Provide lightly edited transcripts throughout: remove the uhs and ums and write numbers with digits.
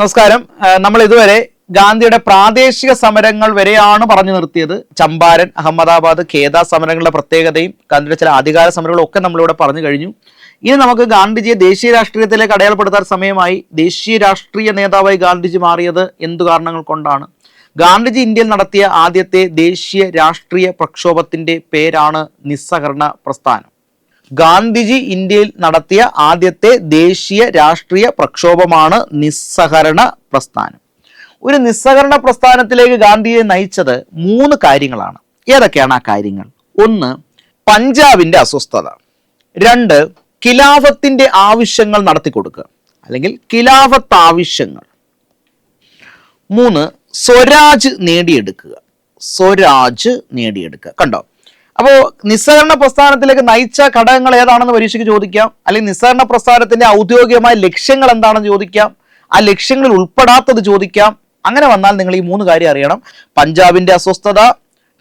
നമസ്കാരം. നമ്മൾ ഇതുവരെ ഗാന്ധിയുടെ പ്രാദേശിക സമരങ്ങൾ വരെയാണ് പറഞ്ഞു നിർത്തിയത്. ചമ്പാരൻ, അഹമ്മദാബാദ്, ഖേദ സമരങ്ങളുടെ പ്രത്യേകതയും ഗാന്ധിയുടെ ചില ആധികാര സമരങ്ങളും ഒക്കെ നമ്മളിവിടെ പറഞ്ഞു കഴിഞ്ഞു. ഇനി നമുക്ക് ഗാന്ധിജിയെ ദേശീയ രാഷ്ട്രീയത്തിലേക്ക് അടയാളപ്പെടുത്താൻ സമയമായി. ദേശീയ രാഷ്ട്രീയ നേതാവായി ഗാന്ധിജി മാറിയത് എന്തു കാരണങ്ങൾ കൊണ്ടാണ്? ഗാന്ധിജി ഇന്ത്യയിൽ നടത്തിയ ആദ്യത്തെ ദേശീയ രാഷ്ട്രീയ പ്രക്ഷോഭത്തിന്റെ പേരാണ് നിസ്സഹകരണ പ്രസ്ഥാനം. ഗാന്ധിജി ഇന്ത്യയിൽ നടത്തിയ ആദ്യത്തെ ദേശീയ രാഷ്ട്രീയ പ്രക്ഷോഭമാണ് നിസ്സഹകരണ പ്രസ്ഥാനം. ഒരു നിസ്സഹകരണ പ്രസ്ഥാനത്തിലേക്ക് ഗാന്ധിയെ നയിച്ചത് 3 കാര്യങ്ങളാണ്. ഏതൊക്കെയാണ് ആ കാര്യങ്ങൾ? 1, പഞ്ചാബിന്റെ അസ്വസ്ഥത. 2, ഖിലാഫത്തിന്റെ ആവശ്യങ്ങൾ നടത്തിക്കൊടുക്കുക, അല്ലെങ്കിൽ ഖിലാഫത്ത് ആവശ്യങ്ങൾ. 3, സ്വരാജ് നേടിയെടുക്കുക. സ്വരാജ് നേടിയെടുക്കുക. കണ്ടോ? അപ്പോൾ നിസ്സഹകരണ പ്രസ്ഥാനത്തിലേക്ക് നയിച്ച ഘടകങ്ങൾ ഏതാണെന്ന് പരീക്ഷയ്ക്ക് ചോദിക്കാം, അല്ലെങ്കിൽ നിസ്സഹകരണ പ്രസ്ഥാനത്തിന്റെ ഔദ്യോഗികമായ ലക്ഷ്യങ്ങൾ എന്താണെന്ന് ചോദിക്കാം, ആ ലക്ഷ്യങ്ങളിൽ ഉൾപ്പെടാത്തത് ചോദിക്കാം. അങ്ങനെ വന്നാൽ നിങ്ങൾ ഈ 3 കാര്യം അറിയണം. പഞ്ചാബിന്റെ അസ്വസ്ഥത,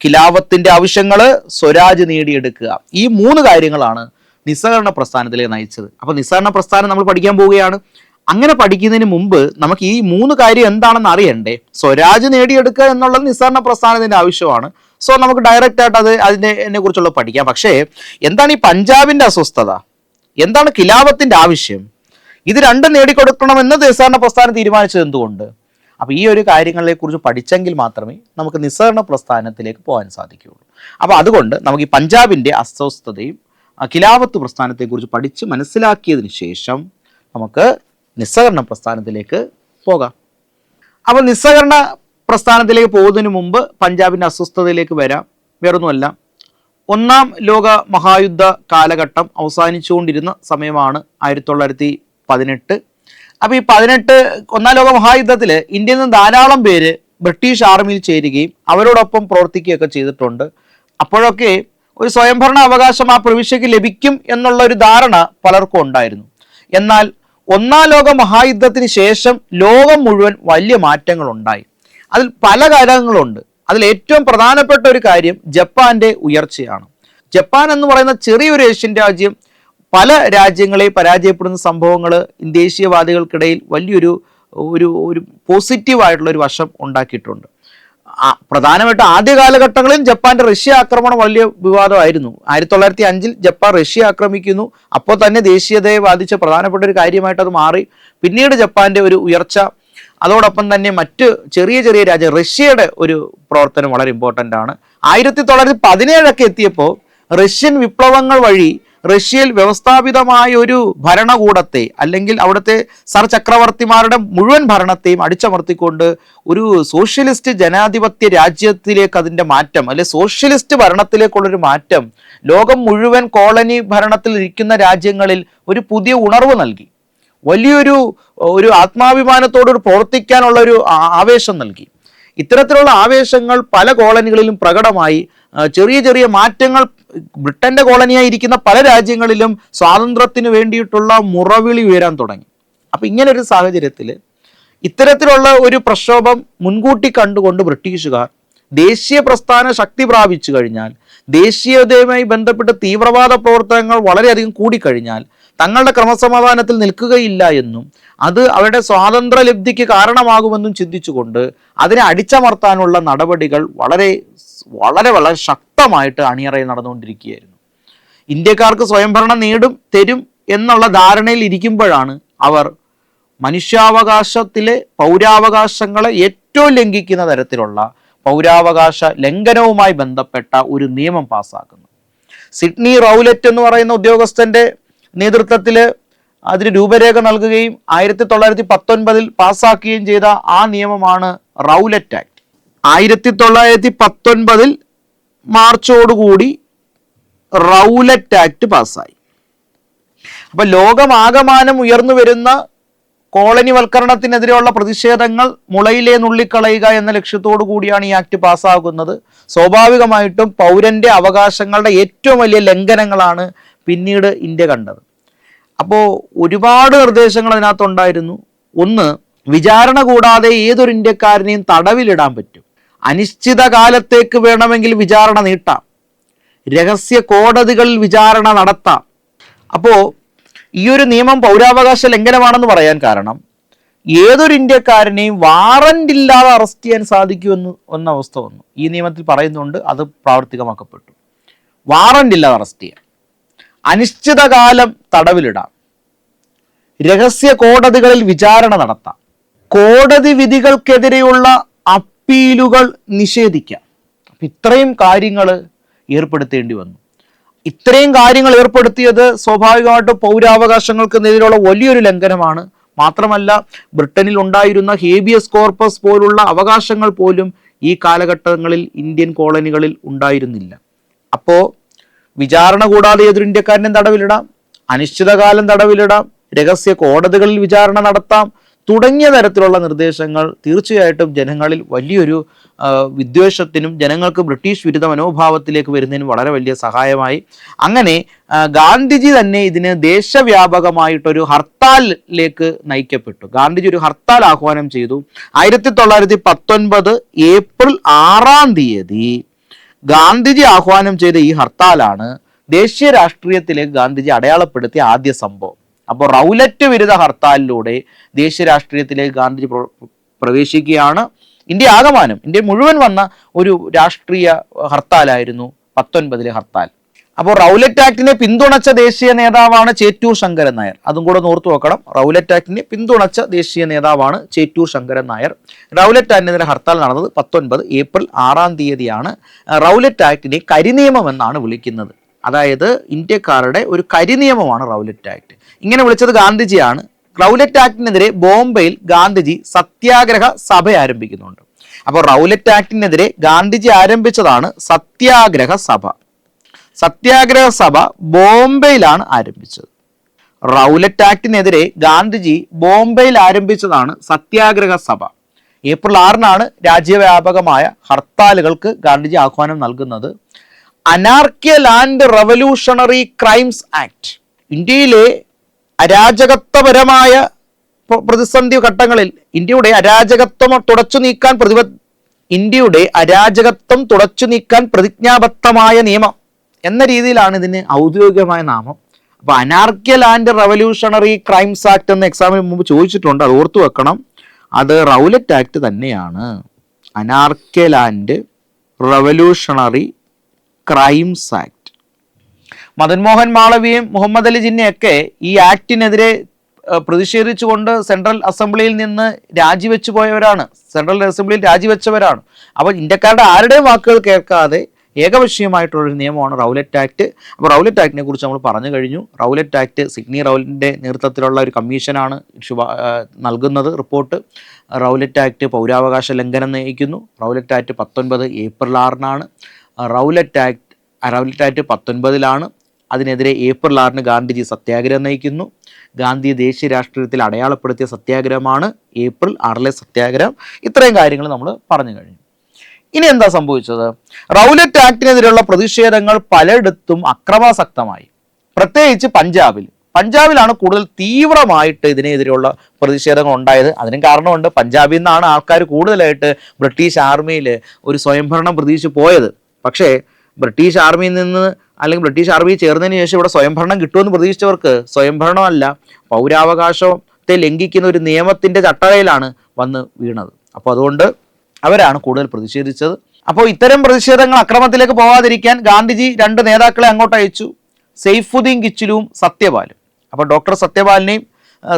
ഖിലാഫത്തിന്റെ ആവശ്യങ്ങൾ, സ്വരാജ് നേടിയെടുക്കുക. ഈ 3 കാര്യങ്ങളാണ് നിസ്സഹകരണ പ്രസ്ഥാനത്തിലേക്ക് നയിച്ചത്. അപ്പോൾ നിസ്സഹകരണ പ്രസ്ഥാനം നമ്മൾ പഠിക്കാൻ പോവുകയാണ്. അങ്ങനെ പഠിക്കുന്നതിന് മുമ്പ് നമുക്ക് ഈ 3 കാര്യം എന്താണെന്ന് അറിയണ്ടേ? സ്വരാജ് നേടിയെടുക്കുക എന്നുള്ളത് നിസ്സഹകരണ പ്രസ്ഥാനത്തിന്റെ ആവശ്യമാണ്. സോ നമുക്ക് ഡയറക്റ്റ് ആയിട്ട് അതിനെ കുറിച്ചുള്ള പഠിക്കാം. പക്ഷേ എന്താണ് ഈ പഞ്ചാബിന്റെ അസ്വസ്ഥത? എന്താണ് ഖിലാഫത്തിന്റെ ആവശ്യം? ഇത് രണ്ടും നേടിക്കൊടുക്കണമെന്ന് നിസ്സഹകരണ പ്രസ്ഥാനം തീരുമാനിച്ചത് എന്തുകൊണ്ട്? അപ്പോൾ ഈ ഒരു കാര്യങ്ങളെ കുറിച്ച് പഠിച്ചെങ്കിൽ മാത്രമേ നമുക്ക് നിസ്സഹകരണ പ്രസ്ഥാനത്തിലേക്ക് പോകാൻ സാധിക്കുകയുള്ളൂ. അപ്പോൾ അതുകൊണ്ട് നമുക്ക് ഈ പഞ്ചാബിന്റെ അസ്വസ്ഥതയും ഖിലാഫത്ത് പ്രസ്ഥാനത്തെക്കുറിച്ച് പഠിച്ച് മനസ്സിലാക്കിയതിന് ശേഷം നമുക്ക് നിസ്സഹകരണ പ്രസ്ഥാനത്തിലേക്ക് പോകാം. അപ്പോൾ നിസ്സഹകരണ പ്രസ്ഥാനത്തിലേക്ക് പോകുന്നതിന് മുമ്പ് പഞ്ചാബിന്റെ അസ്വസ്ഥതയിലേക്ക് വരാം. വേറൊന്നുമല്ല, 1-ാം ലോക മഹായുദ്ധ കാലഘട്ടം അവസാനിച്ചുകൊണ്ടിരുന്ന സമയമാണ് 1918. അപ്പോൾ ഈ 1-ാം ലോക മഹായുദ്ധത്തിൽ ഇന്ത്യയിൽ നിന്ന് ധാരാളം പേര് ബ്രിട്ടീഷ് ആർമിയിൽ ചേരുകയും അവരോടൊപ്പം പ്രവർത്തിക്കുകയൊക്കെ ചെയ്തിട്ടുണ്ട്. അപ്പോഴൊക്കെ ഒരു സ്വയംഭരണ അവകാശം ആ പ്രവിശ്യക്ക് ലഭിക്കും എന്നുള്ള ഒരു ധാരണ പലർക്കും ഉണ്ടായിരുന്നു. എന്നാൽ 1-ാം ലോക മഹായുദ്ധത്തിന് ശേഷം ലോകം മുഴുവൻ വലിയ മാറ്റങ്ങൾ ഉണ്ടായി. അതിൽ പല കാര്യങ്ങളുണ്ട്. അതിൽ ഏറ്റവും പ്രധാനപ്പെട്ട ഒരു കാര്യം ജപ്പാന്റെ ഉയർച്ചയാണ്. ജപ്പാൻ എന്ന് പറയുന്ന ചെറിയൊരു ഏഷ്യൻ രാജ്യം പല രാജ്യങ്ങളെ പരാജയപ്പെടുന്ന സംഭവങ്ങൾ ദേശീയവാദികൾക്കിടയിൽ വലിയൊരു ഒരു പോസിറ്റീവായിട്ടുള്ള ഒരു വശം ഉണ്ടാക്കിയിട്ടുണ്ട്. പ്രധാനമായിട്ട് ആദ്യ കാലഘട്ടങ്ങളിൽ ജപ്പാന്റെ റഷ്യ ആക്രമണം വലിയ വിവാദമായിരുന്നു. 1905 ജപ്പാൻ റഷ്യ ആക്രമിക്കുന്നു. അപ്പോൾ തന്നെ ദേശീയതയെ ബാധിച്ച പ്രധാനപ്പെട്ട ഒരു കാര്യമായിട്ട് അത് മാറി. പിന്നീട് ജപ്പാന്റെ ഒരു ഉയർച്ച, അതോടൊപ്പം തന്നെ മറ്റ് ചെറിയ ചെറിയ രാജ്യം, റഷ്യയുടെ ഒരു പ്രവർത്തനം വളരെ ഇമ്പോർട്ടൻ്റ് ആണ്. 1917 എത്തിയപ്പോൾ റഷ്യൻ വിപ്ലവങ്ങൾ വഴി റഷ്യയിൽ വ്യവസ്ഥാപിതമായ ഒരു ഭരണകൂടത്തെ, അല്ലെങ്കിൽ അവിടുത്തെ സർ ചക്രവർത്തിമാരുടെ മുഴുവൻ ഭരണത്തെയും അടിച്ചമർത്തിക്കൊണ്ട് ഒരു സോഷ്യലിസ്റ്റ് ജനാധിപത്യ രാജ്യത്തിലേക്ക് അതിൻ്റെ മാറ്റം, അല്ലെ സോഷ്യലിസ്റ്റ് ഭരണത്തിലേക്കുള്ളൊരു മാറ്റം ലോകം മുഴുവൻ കോളനി ഭരണത്തിൽ ഇരിക്കുന്ന രാജ്യങ്ങളിൽ ഒരു പുതിയ ഉണർവ് നൽകി. വലിയൊരു ആത്മാഭിമാനത്തോട് പ്രവർത്തിക്കാനുള്ള ഒരു ആവേശം നൽകി. ഇത്തരത്തിലുള്ള ആവേശങ്ങൾ പല കോളനികളിലും പ്രകടമായി. ചെറിയ ചെറിയ മാറ്റങ്ങൾ ബ്രിട്ടന്റെ കോളനിയായി ഇരിക്കുന്ന പല രാജ്യങ്ങളിലും സ്വാതന്ത്ര്യത്തിന് വേണ്ടിയിട്ടുള്ള മുറവിളി ഉയരാൻ തുടങ്ങി. അപ്പം ഇങ്ങനൊരു സാഹചര്യത്തിൽ ഇത്തരത്തിലുള്ള ഒരു പ്രക്ഷോഭം മുൻകൂട്ടി കണ്ടുകൊണ്ട് ബ്രിട്ടീഷുകാർ ദേശീയ പ്രസ്ഥാനം ശക്തി പ്രാപിച്ചു കഴിഞ്ഞാൽ, ദേശീയതയുമായി ബന്ധപ്പെട്ട് തീവ്രവാദ പ്രവർത്തനങ്ങൾ വളരെയധികം കൂടിക്കഴിഞ്ഞാൽ തങ്ങളുടെ ക്രമസമാധാനത്തിൽ നിൽക്കുകയില്ല എന്നും അത് അവരുടെ സ്വാതന്ത്ര്യ ലബ്ധിക്ക് കാരണമാകുമെന്നും ചിന്തിച്ചുകൊണ്ട് അതിനെ അടിച്ചമർത്താനുള്ള നടപടികൾ വളരെ വളരെ വളരെ ശക്തമായിട്ട് അണിയറയിൽ നടന്നുകൊണ്ടിരിക്കുകയായിരുന്നു. ഇന്ത്യക്കാർക്ക് സ്വയംഭരണം തരും എന്നുള്ള ധാരണയിൽ ഇരിക്കുമ്പോഴാണ് അവർ മനുഷ്യാവകാശത്തിലെ പൗരാവകാശങ്ങളെ ഏറ്റവും ലംഘിക്കുന്ന തരത്തിലുള്ള പൗരാവകാശ ലംഘനവുമായി ബന്ധപ്പെട്ട ഒരു നിയമം പാസ്സാക്കുന്നു. സിഡ്നി റൗലറ്റ് എന്ന് പറയുന്ന ഉദ്യോഗസ്ഥന്റെ നേതൃത്വത്തിൽ അതിന് രൂപരേഖ നൽകുകയും 1919 പാസ്സാക്കുകയും ചെയ്ത ആ നിയമമാണ് റൗലറ്റ് ആക്ട്. 1919 മാർച്ചോടുകൂടി റൗലറ്റ് ആക്ട് പാസ്സായി. അപ്പൊ ലോകമാകമാനം ഉയർന്നു വരുന്ന കോളനിവൽക്കരണത്തിനെതിരെയുള്ള പ്രതിഷേധങ്ങൾ മുളയിലേ നുള്ളിക്കളയുക എന്ന ലക്ഷ്യത്തോടു കൂടിയാണ് ഈ ആക്ട് പാസ്സാകുന്നത്. സ്വാഭാവികമായിട്ടും പൗരന്റെ അവകാശങ്ങളുടെ ഏറ്റവും വലിയ ലംഘനങ്ങളാണ് പിന്നീട് ഇന്ത്യ കണ്ടത്. അപ്പോൾ ഒരുപാട് നിർദ്ദേശങ്ങൾ അതിനകത്തുണ്ടായിരുന്നു. 1, വിചാരണ കൂടാതെ ഏതൊരു ഇന്ത്യക്കാരനെയും തടവിലിടാൻ പറ്റും. അനിശ്ചിത കാലത്തേക്ക് വേണമെങ്കിൽ വിചാരണ നീട്ടാം. രഹസ്യ കോടതികളിൽ വിചാരണ നടത്താം. അപ്പോൾ ഈ ഒരു നിയമം പൗരാവകാശ ലംഘനമാണെന്ന് പറയാൻ കാരണം ഏതൊരു ഇന്ത്യക്കാരനെയും വാറന്റ് ഇല്ലാതെ അറസ്റ്റ് ചെയ്യാൻ സാധിക്കുമെന്ന് എന്ന അവസ്ഥ വന്നു. ഈ നിയമത്തിൽ പറയുന്നുണ്ട്, അത് പ്രാവർത്തികമാക്കപ്പെട്ടു. വാറന്റ് ഇല്ലാതെ അറസ്റ്റ് ചെയ്യാം, അനിശ്ചിതകാലം തടവിലിടാം, രഹസ്യ കോടതികളിൽ വിചാരണ നടത്താം, കോടതി വിധികൾക്കെതിരെയുള്ള അപ്പീലുകൾ നിഷേധിക്കാം. അപ്പം ഇത്രയും കാര്യങ്ങൾ ഏർപ്പെടുത്തേണ്ടി വന്നു. ഇത്രയും കാര്യങ്ങൾ ഏർപ്പെടുത്തിയത് സ്വാഭാവികമായിട്ടും പൗരാവകാശങ്ങൾക്കെതിരെയുള്ള വലിയൊരു ലംഘനമാണ്. മാത്രമല്ല, ബ്രിട്ടനിൽ ഉണ്ടായിരുന്ന ഹേബിയസ് കോർപ്പസ് പോലുള്ള അവകാശങ്ങൾ പോലും ഈ കാലഘട്ടങ്ങളിൽ ഇന്ത്യൻ കോളനികളിൽ ഉണ്ടായിരുന്നില്ല. അപ്പോൾ വിചാരണ കൂടാതെ ഏതൊരു ഇന്ത്യക്കാരനെയും തടവിലിടാം, അനിശ്ചിതകാലം തടവിലിടാം, രഹസ്യ കോടതികളിൽ വിചാരണ നടത്താം തുടങ്ങിയ തരത്തിലുള്ള നിർദ്ദേശങ്ങൾ തീർച്ചയായിട്ടും ജനങ്ങളിൽ വലിയൊരു വിദ്വേഷത്തിനും ജനങ്ങൾക്ക് ബ്രിട്ടീഷ് വിരുദ്ധ മനോഭാവത്തിലേക്ക് വരുന്നതിനും വളരെ വലിയ സഹായമായി. അങ്ങനെ ഗാന്ധിജി തന്നെ ഇതിന് ദേശവ്യാപകമായിട്ടൊരു ഹർത്താലിലേക്ക് നയിക്കപ്പെട്ടു. ഗാന്ധിജി ഒരു ഹർത്താൽ ആഹ്വാനം ചെയ്തു. 1919 ഏപ്രിൽ 6 ഗാന്ധിജി ആഹ്വാനം ചെയ്ത ഈ ഹർത്താലാണ് ദേശീയ രാഷ്ട്രീയത്തിലേക്ക് ഗാന്ധിജി അടയാളപ്പെടുത്തിയ ആദ്യ സംഭവം. അപ്പോൾ റൗലറ്റ് വിരുദ്ധ ഹർത്താലിലൂടെ ദേശീയ രാഷ്ട്രീയത്തിലേക്ക് ഗാന്ധിജി പ്രവേശിക്കുകയാണ്. ഇന്ത്യ മുഴുവൻ വന്ന ഒരു രാഷ്ട്രീയ ഹർത്താലായിരുന്നു 19 ഹർത്താൽ. അപ്പോൾ റൗലറ്റ് ആക്ടിനെ പിന്തുണച്ച ദേശീയ നേതാവാണ് ചേറ്റൂർ ശങ്കരൻ നായർ. അതും കൂടെ ഓർത്തു വെക്കണം. റൗലറ്റ് ആക്ടിനെ പിന്തുണച്ച ദേശീയ നേതാവാണ് ചേറ്റൂർ ശങ്കരൻ നായർ. റൗലറ്റ് ആക്ടിനെതിരെ ഹർത്താൽ നടന്നത് 19 ഏപ്രിൽ 6 റൗലറ്റ് ആക്ടിനെ കരിനിയമം എന്നാണ് വിളിക്കുന്നത്. അതായത് ഇന്ത്യക്കാരുടെ ഒരു കരിനിയമമാണ് റൗലറ്റ് ആക്ട്. ഇങ്ങനെ വിളിച്ചത് ഗാന്ധിജിയാണ്. റൗലറ്റ് ആക്ടിനെതിരെ ബോംബെയിൽ ഗാന്ധിജി സത്യാഗ്രഹ സഭ ആരംഭിക്കുന്നുണ്ട്. അപ്പോൾ റൗലറ്റ് ആക്ടിനെതിരെ ഗാന്ധിജി ആരംഭിച്ചതാണ് സത്യാഗ്രഹ സഭ. സത്യാഗ്രഹ സഭ ബോംബെയിലാണ് ആരംഭിച്ചത്. റൗലറ്റ് ആക്ടിനെതിരെ ഗാന്ധിജി ബോംബെയിൽ ആരംഭിച്ചതാണ് സത്യാഗ്രഹ സഭ. ഏപ്രിൽ 6 രാജ്യവ്യാപകമായ ഹർത്താലുകൾക്ക് ഗാന്ധിജി ആഹ്വാനം നൽകുന്നത്. അനാർക്കിയൽ ആൻഡ് റവല്യൂഷണറി ക്രൈംസ് ആക്ട് ഇന്ത്യയിലെ അരാജകത്വപരമായ പ്രതിസന്ധി ഘട്ടങ്ങളിൽ ഇന്ത്യയുടെ അരാജകത്വം തുടച്ചു നീക്കാൻ പ്രതിജ്ഞാബദ്ധമായ നിയമം എന്ന രീതിയിലാണ് ഇതിന് ഔദ്യോഗികമായ നാമം. അപ്പോൾ അനാർക്കിയൽ ആൻഡ് റവല്യൂഷണറി ക്രൈംസ് ആക്ട് എന്ന എക്സാമിന് മുമ്പ് ചോദിച്ചിട്ടുണ്ട്, അത് ഓർത്തു വെക്കണം. അത് റൗലറ്റ് ആക്ട് തന്നെയാണ്. Anarchical and revolutionary crimes act. Madan Mohan മാളവിയും മുഹമ്മദ് അലി ജിന്നയൊക്കെ ഈ ആക്ടിനെതിരെ പ്രതിഷേധിച്ചുകൊണ്ട് സെൻട്രൽ അസംബ്ലിയിൽ നിന്ന് രാജിവെച്ചവരാണ്. അപ്പോൾ ഇന്ത്യക്കാരുടെ ആരുടെയും വാക്കുകൾ കേൾക്കാതെ ഏകപക്ഷീയമായിട്ടുള്ളൊരു നിയമമാണ് റൗലറ്റ് ആക്ട്. അപ്പോൾ റൗലറ്റ് ആക്ടിനെ കുറിച്ച് നമ്മൾ പറഞ്ഞു കഴിഞ്ഞു. റൗലറ്റ് ആക്ട് സിഡ്നി റൗലറ്റിൻ്റെ നേതൃത്വത്തിലുള്ള ഒരു കമ്മീഷനാണ് നൽകുന്നത് റിപ്പോർട്ട്. റൗലറ്റ് ആക്ട് പൗരാവകാശ ലംഘനം നയിക്കുന്നു. Rowlatt act 19 April 6 Rowlatt act 19 അതിനെതിരെ ഏപ്രിൽ 6 ഗാന്ധിജി സത്യാഗ്രഹം നയിക്കുന്നു. ഗാന്ധി ദേശീയ രാഷ്ട്രീയത്തിൽ അടയാളപ്പെടുത്തിയ സത്യാഗ്രഹമാണ് ഏപ്രിൽ 6 സത്യാഗ്രഹം. ഇത്രയും കാര്യങ്ങൾ നമ്മൾ പറഞ്ഞു കഴിഞ്ഞു. ഇനി എന്താ സംഭവിച്ചത്? റൗലറ്റ് ആക്ടിനെതിരെയുള്ള പ്രതിഷേധങ്ങൾ പലയിടത്തും അക്രമാസക്തമായി. പ്രത്യേകിച്ച് പഞ്ചാബിലാണ് കൂടുതൽ തീവ്രമായിട്ട് ഇതിനെതിരെയുള്ള പ്രതിഷേധങ്ങൾ ഉണ്ടായത്. അതിനും കാരണമുണ്ട്. പഞ്ചാബിൽ നിന്നാണ് ആൾക്കാർ കൂടുതലായിട്ട് ബ്രിട്ടീഷ് ആർമിയിൽ ഒരു സ്വയംഭരണം പ്രതീക്ഷിച്ച് പോയത്. പക്ഷേ ബ്രിട്ടീഷ് ആർമിയിൽ നിന്ന് അല്ലെങ്കിൽ ബ്രിട്ടീഷ് ആർമി ചേർന്നതിന് ശേഷം ഇവിടെ സ്വയംഭരണം കിട്ടുമെന്ന് പ്രതീക്ഷിച്ചവർക്ക് സ്വയംഭരണമല്ല, പൗരാവകാശത്തെ ലംഘിക്കുന്ന ഒരു നിയമത്തിൻ്റെ ചട്ടകയിലാണ് വന്ന് വീണത്. അപ്പോൾ അതുകൊണ്ട് അവരാണ് കൂടുതൽ പ്രതിഷേധിച്ചത്. അപ്പോൾ ഇത്തരം പ്രതിഷേധങ്ങൾ അക്രമത്തിലേക്ക് പോകാതിരിക്കാൻ ഗാന്ധിജി 2 നേതാക്കളെ അങ്ങോട്ട് അയച്ചു, സെയ്ഫുദ്ദീൻ കിച്ചിലുവും സത്യപാലും. അപ്പോൾ ഡോക്ടർ സത്യപാലിനെയും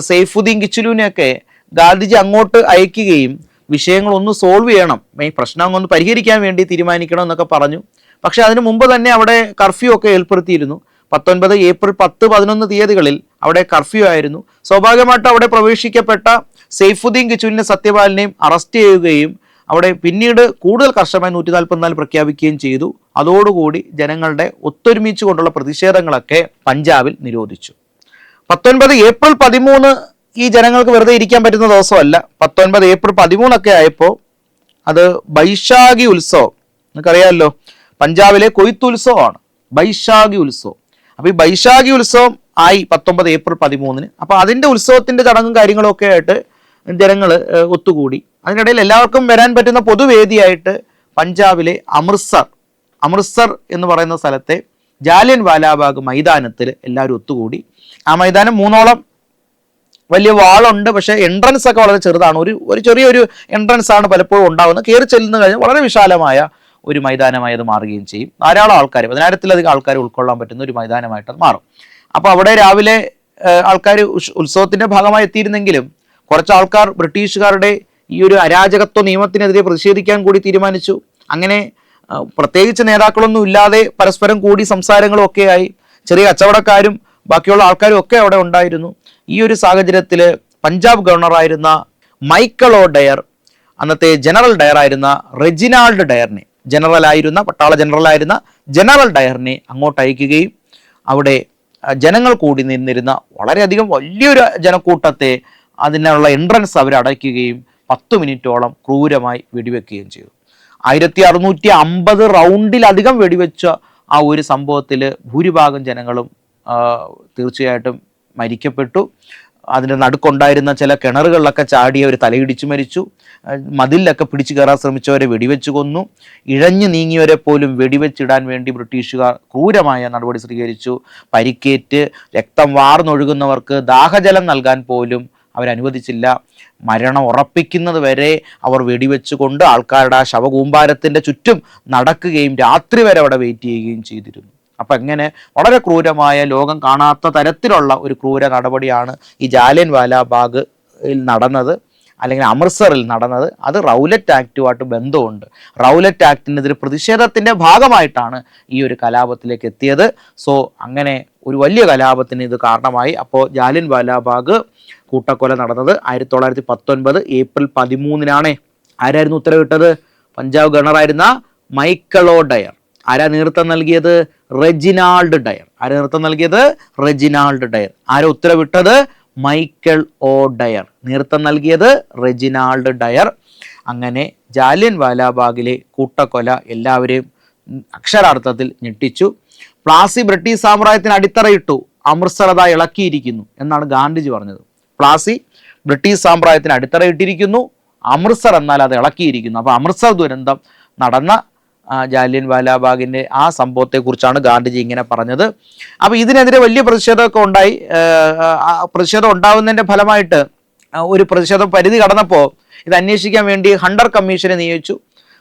സെയ്ഫുദ്ദീൻ കിച്ചിലുവിനെയൊക്കെ ഗാന്ധിജി അങ്ങോട്ട് അയക്കുകയും വിഷയങ്ങളൊന്ന് സോൾവ് ചെയ്യണം, പ്രശ്നമൊന്ന് പരിഹരിക്കാൻ വേണ്ടി തീരുമാനിക്കണം എന്നൊക്കെ പറഞ്ഞു. പക്ഷേ അതിനു മുമ്പ് തന്നെ അവിടെ കർഫ്യൂ ഒക്കെ ഏർപ്പെടുത്തിയിരുന്നു. 19 ഏപ്രിൽ 10, 11 തീയതികളിൽ അവിടെ കർഫ്യൂ ആയിരുന്നു. സ്വാഭാവികമായിട്ടും അവിടെ പ്രവേശിക്കപ്പെട്ട സെയ്ഫുദ്ദീൻ കിച്ചിലിനെ സത്യപാലിനെയും അറസ്റ്റ് ചെയ്യുകയും അവിടെ പിന്നീട് കൂടുതൽ കർശനമായി 144 പ്രഖ്യാപിക്കുകയും ചെയ്തു. അതോടുകൂടി ജനങ്ങളുടെ ഒത്തൊരുമിച്ച് കൊണ്ടുള്ള പ്രതിഷേധങ്ങളൊക്കെ പഞ്ചാബിൽ നിരോധിച്ചു. 19 ഏപ്രിൽ 13 ഈ ജനങ്ങൾക്ക് വെറുതെ ഇരിക്കാൻ പറ്റുന്ന ദിവസമല്ല. 19 ഏപ്രിൽ 13 ആയപ്പോൾ അത് ബൈശാഖി ഉത്സവം, നിങ്ങൾക്കറിയാമല്ലോ, പഞ്ചാബിലെ കൊയ്ത്തുത്സവമാണ് ബൈശാഖി ഉത്സവം. അപ്പോൾ ഈ ബൈശാഖി ഉത്സവം ആയി 19 ഏപ്രിൽ 13. അപ്പോൾ അതിൻ്റെ ഉത്സവത്തിൻ്റെ ചടങ്ങും കാര്യങ്ങളും ഒക്കെ ആയിട്ട് ജനങ്ങൾ ഒത്തുകൂടി. അതിനിടയിൽ എല്ലാവർക്കും വരാൻ പറ്റുന്ന പൊതുവേദിയായിട്ട് പഞ്ചാബിലെ അമൃത്സർ എന്ന് പറയുന്ന സ്ഥലത്തെ ജാലിയൻ വാലാബാഗ് മൈതാനത്തിൽ എല്ലാവരും ഒത്തുകൂടി. ആ മൈതാനം 3ഓളം വലിയ വാളുണ്ട്, പക്ഷേ എൻട്രൻസ് ഒക്കെ വളരെ ചെറുതാണ്. ഒരു ചെറിയൊരു എൻട്രൻസ് ആണ് പലപ്പോഴും ഉണ്ടാകുന്നത്. കയറി ചെല്ലുന്ന കഴിഞ്ഞാൽ വളരെ വിശാലമായ ഒരു മൈതാനമായി അത് മാറുകയും ചെയ്യും. ധാരാളം ആൾക്കാർ, 10,000-ലധികം ആൾക്കാർ ഉൾക്കൊള്ളാൻ പറ്റുന്ന ഒരു മൈതാനമായിട്ട് അത് മാറും. അപ്പോൾ അവിടെ രാവിലെ ആൾക്കാർ ഉത്സവത്തിന്റെ ഭാഗമായി എത്തിയിരുന്നെങ്കിലും കുറച്ച് ആൾക്കാർ ബ്രിട്ടീഷുകാരുടെ ഈ ഒരു അരാജകത്വ നിയമത്തിനെതിരെ പ്രതിഷേധിക്കാൻ കൂടി തീരുമാനിച്ചു. അങ്ങനെ പ്രത്യേകിച്ച് നേതാക്കളൊന്നും ഇല്ലാതെ പരസ്പരം കൂടി സംസാരങ്ങളും ഒക്കെയായി. ചെറിയ കച്ചവടക്കാരും ബാക്കിയുള്ള ആൾക്കാരും ഒക്കെ അവിടെ ഉണ്ടായിരുന്നു. ഈ ഒരു സാഹചര്യത്തിൽ പഞ്ചാബ് ഗവർണറായിരുന്ന മൈക്കൽ ഒ ഡയർ അന്നത്തെ ജനറൽ ഡയറായിരുന്ന റെജിനാൾഡ് ഡയറിനെ, പട്ടാള ജനറലായിരുന്ന ജനറൽ ഡയറിനെ അങ്ങോട്ട് അയക്കുകയും അവിടെ ജനങ്ങൾ കൂടി നിന്നിരുന്ന വളരെയധികം വലിയൊരു ജനക്കൂട്ടത്തെ അതിനുള്ള എൻട്രൻസ് അവർ അടയ്ക്കുകയും 10 മിനിറ്റോളം ക്രൂരമായി വെടിവെക്കുകയും ചെയ്തു. 1650 റൗണ്ടിലധികം വെടിവെച്ച ആ ഒരു സംഭവത്തിൽ ഭൂരിഭാഗം ജനങ്ങളും തീർച്ചയായിട്ടും മരിക്കപ്പെട്ടു. അതിൻ്റെ നടുക്കുണ്ടായിരുന്ന ചില കിണറുകളിലൊക്കെ ചാടിയവർ തലയിടിച്ചു മരിച്ചു. മതിലൊക്കെ പിടിച്ചു കയറാൻ ശ്രമിച്ചവരെ വെടിവെച്ച് കൊന്നു. ഇഴഞ്ഞു നീങ്ങിയവരെ പോലും വെടിവെച്ചിടാൻ വേണ്ടി ബ്രിട്ടീഷുകാർ ക്രൂരമായ നടപടി സ്വീകരിച്ചു. പരിക്കേറ്റ് രക്തം വാർന്നൊഴുകുന്നവർക്ക് ദാഹജലം നൽകാൻ പോലും അവരനുവദിച്ചില്ല. മരണം ഉറപ്പിക്കുന്നത് വരെ അവർ വെടിവെച്ചുകൊണ്ട് ആൾക്കാരുടെ ആ ശവകൂമ്പാരത്തിൻ്റെ ചുറ്റും നടക്കുകയും രാത്രി വരെ അവിടെ വെയിറ്റ് ചെയ്യുകയും ചെയ്തിരുന്നു. അപ്പം എങ്ങനെ വളരെ ക്രൂരമായ, ലോകം കാണാത്ത തരത്തിലുള്ള ഒരു ക്രൂര നടപടിയാണ് ഈ ജാലിയൻ വാലാബാഗിൽ നടന്നത്, അല്ലെങ്കിൽ അമൃത്സറിൽ നടന്നത്. അത് റൗലറ്റ് ആക്റ്റുമായിട്ട് ബന്ധമുണ്ട്. റൗലറ്റ് ആക്ടിനെതിരെ പ്രതിഷേധത്തിൻ്റെ ഭാഗമായിട്ടാണ് ഈ ഒരു കലാപത്തിലേക്ക് എത്തിയത്. സോ അങ്ങനെ ഒരു വലിയ കലാപത്തിന് ഇത് കാരണമായി. അപ്പോൾ ജാലിയൻ വാലാബാഗ് കൂട്ടക്കൊല നടന്നത് 1919 ഏപ്രിൽ 13-നാണ്. ആരായിരുന്നു ഉത്തരവിട്ടത്? പഞ്ചാബ് ഗവർണറായിരുന്ന മൈക്കൽ ഒ ഡയർ. ആരാ നേതൃത്വം നൽകിയത്? Reginald Dyer. ആരാ നേതൃത്വം നൽകിയത്? Reginald Dyer. ആരാ ഉത്തരവിട്ടത്? Michael O'Dwyer. നേതൃത്വം നൽകിയത് റെജിനാൾഡ് ഡയർ. അങ്ങനെ ജാലിയൻ വാലാബാഗിലെ കൂട്ടക്കൊല എല്ലാവരെയും അക്ഷരാർത്ഥത്തിൽ ഞെട്ടിച്ചു. പ്ലാസി ബ്രിട്ടീഷ് സാമ്രാജ്യത്തിന് അടിത്തറയിട്ടു, അമൃത്സർ അതാ ഇളക്കിയിരിക്കുന്നു എന്നാണ് ഗാന്ധിജി പറഞ്ഞത്. പ്ലാസി ബ്രിട്ടീഷ് സാമ്രാജ്യത്തിന് അടിത്തറയിട്ടിരിക്കുന്നു, അമൃത്സർ എന്നാൽ അത് ഇളക്കിയിരിക്കുന്നു. അപ്പോൾ അമൃത്സർ ദുരന്തം നടന്ന ജാലിയൻ വാലാബാഗിൻ്റെ ആ സംഭവത്തെക്കുറിച്ചാണ് ഗാന്ധിജി ഇങ്ങനെ പറഞ്ഞത്. അപ്പോൾ ഇതിനെതിരെ വലിയ പ്രതിഷേധമൊക്കെ ഉണ്ടായി. പ്രതിഷേധം ഉണ്ടാകുന്നതിൻ്റെ ഫലമായിട്ട് ഒരു പ്രതിഷേധം പരിധി കടന്നപ്പോൾ ഇത് അന്വേഷിക്കാൻ വേണ്ടി ഹണ്ടർ കമ്മീഷനെ നിയോഗിച്ചു.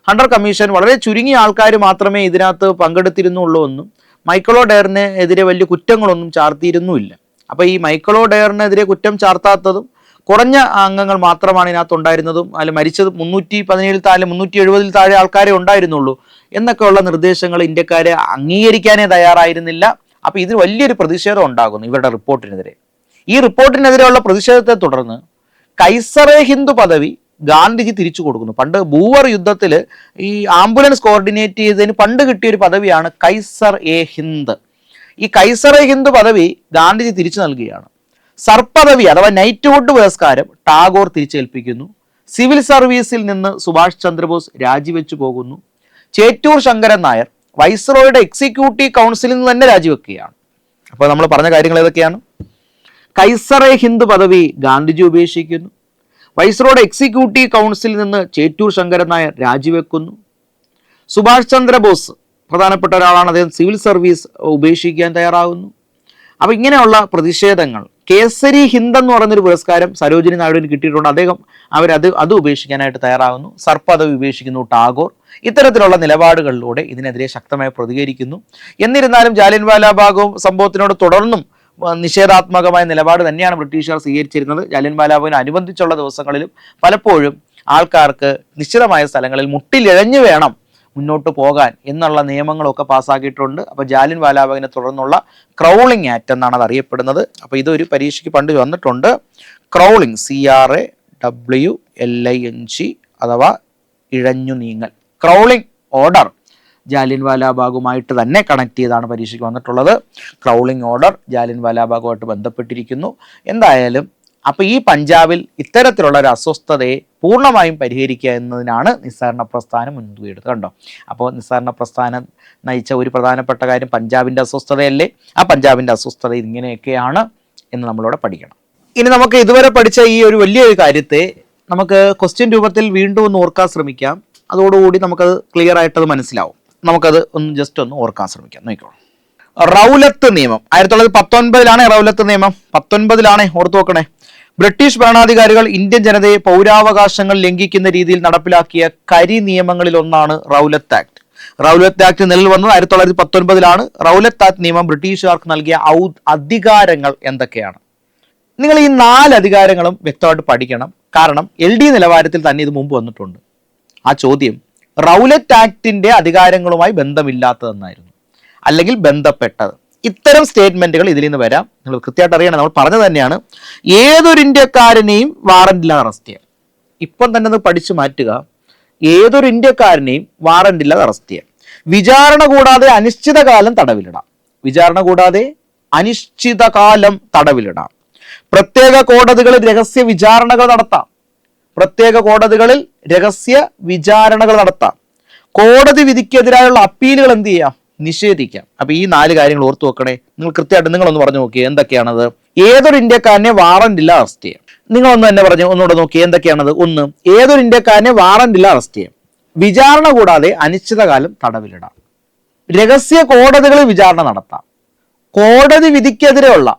ഹണ്ടർ കമ്മീഷൻ വളരെ ചുരുങ്ങിയ ആൾക്കാർ മാത്രമേ ഇതിനകത്ത് പങ്കെടുത്തിരുന്നുള്ളൂ എന്നും മൈക്കൽ ഒ ഡയറിന് എതിരെ വലിയ കുറ്റങ്ങളൊന്നും ചാർത്തിയിരുന്നുമില്ല. അപ്പോൾ ഈ മൈക്കൽ ഒ ഡയറിനെതിരെ കുറ്റം ചാർത്താത്തതും കുറഞ്ഞ അംഗങ്ങൾ മാത്രമാണ് ഇതിനകത്ത് ഉണ്ടായിരുന്നതും അതിൽ മരിച്ചത് 317 താഴെ 370 താഴെ ആൾക്കാരെ ഉണ്ടായിരുന്നുള്ളൂ എന്നൊക്കെയുള്ള നിർദ്ദേശങ്ങൾ ഇന്ത്യക്കാരെ അംഗീകരിക്കാനേ തയ്യാറായിരുന്നില്ല. അപ്പോൾ ഇതിന് വലിയൊരു പ്രതിഷേധം ഉണ്ടാകുന്നു ഇവരുടെ റിപ്പോർട്ടിനെതിരെ. ഈ റിപ്പോർട്ടിനെതിരെയുള്ള പ്രതിഷേധത്തെ തുടർന്ന് കൈസറെ ഹിന്ദ് പദവി ഗാന്ധിജി തിരിച്ചു കൊടുക്കുന്നു. പണ്ട് ബൂവർ യുദ്ധത്തിൽ ഈ ആംബുലൻസ് കോർഡിനേറ്റ് ചെയ്തതിന് പണ്ട് കിട്ടിയൊരു പദവിയാണ് കൈസർ എ ഹിന്ദ്. ഈ കൈസർ എ ഹിന്ദ് പദവി ഗാന്ധിജി തിരിച്ചു നൽകുകയാണ്. സർപദവി അഥവാ നൈറ്റ്ഹുഡ് പുരസ്കാരം ടാഗോർ തിരിച്ചേൽപ്പിക്കുന്നു. സിവിൽ സർവീസിൽ നിന്ന് സുഭാഷ് ചന്ദ്രബോസ് രാജിവെച്ചു പോകുന്നു. ചേറ്റൂർ ശങ്കരൻ നായർ വൈസ്രോയുടെ എക്സിക്യൂട്ടീവ് കൗൺസിലിൽ നിന്ന് തന്നെ രാജിവെക്കുകയാണ്. അപ്പോൾ നമ്മൾ പറഞ്ഞ കാര്യങ്ങൾ ഏതൊക്കെയാണ്? കൈസർ എ ഹിന്ദ് പദവി ഗാന്ധിജി ഉപേക്ഷിക്കുന്നു. വൈസ്രോയുടെ എക്സിക്യൂട്ടീവ് കൗൺസിലിൽ നിന്ന് ചേറ്റൂർ ശങ്കരൻ നായർ രാജിവെക്കുന്നു. സുഭാഷ് ചന്ദ്രബോസ് പ്രധാനപ്പെട്ട ഒരാളാണ്, അദ്ദേഹം സിവിൽ സർവീസ് ഉപേക്ഷിക്കാൻ തയ്യാറാകുന്നു. അപ്പോൾ ഇങ്ങനെയുള്ള പ്രതിഷേധങ്ങൾ, കേസരി ഹിന്ദ് എന്ന് പറയുന്നൊരു പുരസ്കാരം സരോജിനി നായിഡുവിന് കിട്ടിയിട്ടുണ്ട്, അദ്ദേഹം അത് ഉപേക്ഷിക്കാനായിട്ട് തയ്യാറാകുന്നു. സർപദവി ഉപേക്ഷിക്കുന്നു ടാഗോർ. ഇത്തരത്തിലുള്ള നിലപാടുകളിലൂടെ ഇതിനെതിരെ ശക്തമായി പ്രതികരിക്കുന്നു. എന്നിരുന്നാലും ജാലിയൻ വാലാബാഗും സംഭവത്തിനോട് തുടർന്നും നിഷേധാത്മകമായ നിലപാട് തന്നെയാണ് ബ്രിട്ടീഷുകാർ സ്വീകരിച്ചിരുന്നത്. ജാലിയൻ വാലാബാഗിന് അനുബന്ധിച്ചുള്ള ദിവസങ്ങളിലും പലപ്പോഴും ആൾക്കാർക്ക് നിശ്ചിതമായ സ്ഥലങ്ങളിൽ മുട്ടിലിഴഞ്ഞു വേണം മുന്നോട്ട് പോകാൻ എന്നുള്ള നിയമങ്ങളൊക്കെ പാസ്സാക്കിയിട്ടുണ്ട്. അപ്പോൾ ജാലിയൻ വാലാബാഗിനെ തുടർന്നുള്ള ക്രൗളിംഗ് ആക്ട് എന്നാണ് അത് അറിയപ്പെടുന്നത്. അപ്പോൾ ഇതൊരു പരീക്ഷയ്ക്ക് പണ്ട് വന്നിട്ടുണ്ട്. ക്രൗളിംഗ്, CRAWLING അഥവാ ഇഴഞ്ഞു നീങ്ങൽ. ക്രൗളിംഗ് ഓർഡർ ജാലിയൻ വാലാബാഗുമായിട്ട് തന്നെ കണക്ട് ചെയ്താണ് പരീക്ഷയ്ക്ക് വന്നിട്ടുള്ളത്. ക്രൗളിംഗ് ഓർഡർ ജാലിയൻ വാലാബാഗുമായിട്ട് ബന്ധപ്പെട്ടിരിക്കുന്നു. എന്തായാലും അപ്പോൾ ഈ പഞ്ചാബിൽ ഇത്തരത്തിലുള്ള ഒരു അസ്വസ്ഥതയെ പൂർണ്ണമായും പരിഹരിക്കുക എന്നതിനാണ് നിസ്സഹകരണ പ്രസ്ഥാനം മുൻകൈ എടുത്തത്. കണ്ടോ? അപ്പോൾ നിസ്സഹകരണ പ്രസ്ഥാനം നയിച്ച ഒരു പ്രധാനപ്പെട്ട കാര്യം പഞ്ചാബിൻ്റെ അസ്വസ്ഥതയല്ലേ. ആ പഞ്ചാബിൻ്റെ അസ്വസ്ഥത ഇങ്ങനെയൊക്കെയാണ് എന്ന് നമ്മളിവിടെ പഠിക്കണം. ഇനി നമുക്ക് ഇതുവരെ പഠിച്ച ഈ ഒരു വലിയൊരു കാര്യത്തെ നമുക്ക് ക്വസ്റ്റ്യൻ രൂപത്തിൽ വീണ്ടും ഒന്ന് ഓർക്കാൻ ശ്രമിക്കാം. അതോടുകൂടി നമുക്കത് ക്ലിയർ ആയിട്ടത് മനസ്സിലാവും. നമുക്കത് ജസ്റ്റ് ഒന്ന് ഓർക്കാൻ ശ്രമിക്കാം. നോക്കിക്കോളൂ. റൗലത്ത് നിയമം 1919 റൗലത്ത് നിയമം. 19 ഓർത്ത് നോക്കണേ. ബ്രിട്ടീഷ് ഭരണാധികാരികൾ ഇന്ത്യൻ ജനതയെ പൗരാവകാശങ്ങൾ ലംഘിക്കുന്ന രീതിയിൽ നടപ്പിലാക്കിയ കരി നിയമങ്ങളിൽ ഒന്നാണ് റൗലത്ത് ആക്ട്. റൗലത്ത് ആക്ട് നിലവിൽ വന്നത് 1919 റൗലത്ത് ആക്ട് നിയമം ബ്രിട്ടീഷുകാർക്ക് നൽകിയ അധികാരങ്ങൾ എന്തൊക്കെയാണ്? നിങ്ങൾ ഈ 4 അധികാരങ്ങളും വ്യക്തമായിട്ട് പഠിക്കണം. കാരണം LD നിലവാരത്തിൽ തന്നെ ഇത് മുമ്പ് വന്നിട്ടുണ്ട്. ആ ചോദ്യം റൗലത്ത് ആക്ടിന്റെ അധികാരങ്ങളുമായി ബന്ധമില്ലാത്തതെന്നായിരുന്നു, അല്ലെങ്കിൽ ബന്ധപ്പെട്ടത്. ഇത്തരം സ്റ്റേറ്റ്മെന്റുകൾ ഇതിൽ നിന്ന് വരാം. നിങ്ങൾ കൃത്യമായിട്ട് അറിയണം, നമ്മൾ പറഞ്ഞത് തന്നെയാണ്, ഏതൊരു ഇന്ത്യക്കാരനെയും വാറന്റില്ലാതെ അറസ്റ്റ് ചെയ്യാം. ഇപ്പം തന്നെ അത് പഠിച്ചു മാറ്റുക. ഏതൊരു ഇന്ത്യക്കാരനെയും വാറന്റില്ലാതെ അറസ്റ്റ് ചെയ്യാം. വിചാരണ കൂടാതെ അനിശ്ചിതകാലം തടവിലിടാം. വിചാരണ കൂടാതെ അനിശ്ചിതകാലം തടവിലിടാം. പ്രത്യേക കോടതികളിൽ രഹസ്യ വിചാരണകൾ നടത്താം. പ്രത്യേക കോടതികളിൽ രഹസ്യ വിചാരണകൾ നടത്താം. കോടതി വിധിക്കെതിരായുള്ള അപ്പീലുകൾ എന്ത് ചെയ്യാം? നിഷേധിക്കാം. അപ്പൊ ഈ 4 കാര്യങ്ങൾ ഓർത്തു വെക്കണേ. നിങ്ങൾ കൃത്യമായിട്ട് നിങ്ങളൊന്ന് പറഞ്ഞു നോക്കിയേ എന്തൊക്കെയാണത്. ഏതൊരു ഇന്ത്യക്കാരനെ വാറന്റില്ല അറസ്റ്റ് ചെയ്യാം. നിങ്ങളൊന്ന് തന്നെ പറഞ്ഞു, ഒന്നുകൂടെ നോക്കിയേ എന്തൊക്കെയാണത്. 1, ഏതൊരു ഇന്ത്യക്കാരനെ വാറന്റില്ല അറസ്റ്റ് ചെയ്യാം. വിചാരണ കൂടാതെ അനിശ്ചിതകാലം തടവിലിടാം. രഹസ്യ കോടതികളിൽ വിചാരണ നടത്താം. കോടതി വിധിക്കെതിരെയുള്ള,